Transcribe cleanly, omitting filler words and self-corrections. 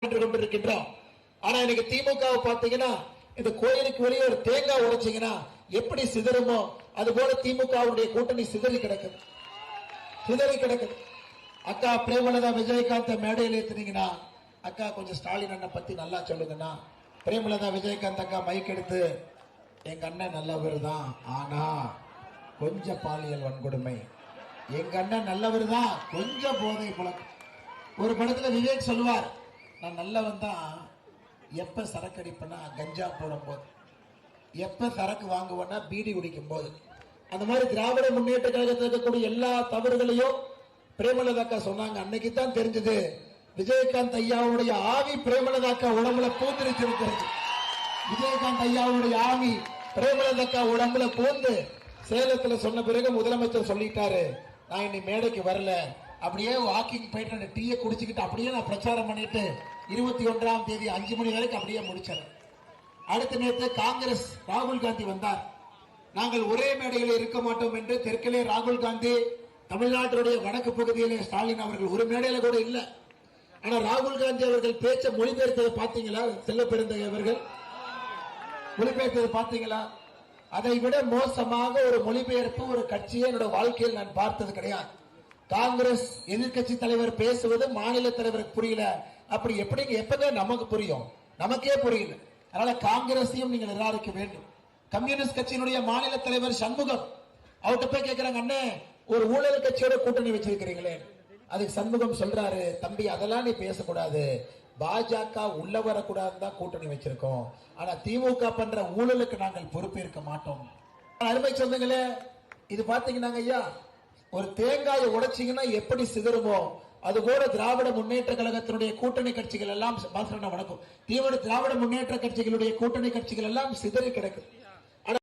கொண்டிருக்கின்றோம். ஆனா இன்னைக்கு திமுகவை பாத்தீங்கன்னா இந்த கோயிலுக்கு வெளியே ஒரு தேங்காய் உடைச்சீங்கன்னா எப்படி சிதறுமோ அது போல திமுகவுடைய கூட்டணி சிதறி கிடக்குது. அக்கா பிரேமலதா விஜயகாந்த் மேடையில் ஏத்துனீங்கன்னா அக்கா கொஞ்சம் ஸ்டாலின் அண்ணன் பத்தி நல்லா சொல்லுங்கன்னா பிரேமலதா விஜயகாந்த் அக்கா மைக் எடுத்து எங்க அண்ணன் நல்லவர் தான், ஆனா கொஞ்சம் பாலியல் வன்கொடுமை, எங்க அண்ணன் நல்லவர் தான், கொஞ்சம் போதை பழக்கம். ஒரு படத்துல விவேக் சொல்லுவார், நான் நல்லவன் தான் எப்ப சரக்கு அடிப்பேன்னா கஞ்சா போடும் போது, எப்ப சரக்கு வாங்குவேன்னா பீடி குடிக்கும் போது. அந்த மாதிரி திராவிட முன்னேற்ற கழகத்தில் இருக்கக்கூடிய எல்லா தவறுகளையும் பிரேமலதாக்கா சொன்னாங்க. அன்னைக்கு தான் தெரிஞ்சது விஜயகாந்த் ஐயாவுடைய ஆவி பிரேமலதாக்கா உடம்புல பூந்திருச்சிருக்கிறது. விஜயகாந்த் ஐயாவுடைய ஆவி பிரேமலதாக்கா உடம்புல பூந்து சேலத்துல சொன்ன பிறகு முதலமைச்சர் சொல்லிட்டாரு, நான் இன்னை மேடைக்கு வரல, அப்படியே வாக்கிங் போயிட்டு டீயை குடிச்சுக்கிட்டு அப்படியே நான் பிரச்சாரம் பண்ணிட்டு 21ஆம் தேதி 5 மணி வரைக்கும் அப்படியே முடிச்சேன். அடுத்த நேரத்தில் காங்கிரஸ் ராகுல் காந்தி வந்தார். நாங்கள் ஒரே மேடையில் இருக்க மாட்டோம் என்று தெற்கிலே ராகுல் காந்தி, தமிழ்நாட்டினுடைய வடக்கு பகுதியிலே ஸ்டாலின் அவர்கள் ஒரு மேடையில கூட இல்லை. ஆனா ராகுல் காந்தி அவர்கள் பேச்ச மொழிபெயர்த்ததை பாத்தீங்களா? செல்ல பெருந்தகை அவர்கள் மொழிபெயர்த்ததை பாத்தீங்களா? அதை விட மோசமாக ஒரு மொழிபெயர்ப்பு ஒரு கட்சியை என்னோட வாழ்க்கையில் நான் பார்த்தது கிடையாது. காங்கிரஸ் எதிர்கட்சி தலைவர் பேசுவது மாநில தலைவருக்கு புரியல, அப்படி எப்படிங்க எப்பங்க நமக்கு புரியும்? நமக்கே புரியல. அதனால காங்கிரஸையும் நீங்கள் நிராகரிக்க வேண்டும். கம்யூனிஸ்ட் கட்சியினுடைய மாநில தலைவர் சண்முகம் அவர்கிட்ட போய் கேட்கிறாங்க, அண்ணே ஒரு ஊழல் கட்சியோட கூட்டணி வச்சிருக்கிறீங்களே. அதுக்கு சண்முகம் சொல்றாரு, தம்பி அதெல்லாம் நீ பேசக்கூடாது, பாஜக உள்ள வரக்கூடாதுன்னு தான் கூட்டணி வச்சிருக்கோம், ஆனா திமுக பண்ற ஊழலுக்கு நாங்கள் பொறுப்பேற்க மாட்டோம். அருமை சொந்தங்களே, இது பாத்தீங்கன்னா ஐயா, ஒரு தேங்காயை உடைச்சிங்கன்னா எப்படி சிதறுமோ அதுபோல திராவிட முன்னேற்ற கழகத்தினுடைய கூட்டணி கட்சிகள் எல்லாம் வணக்கம் திராவிட முன்னேற்ற கட்சிகளுடைய கூட்டணி கட்சிகள் எல்லாம் சிதறி கிடக்குது.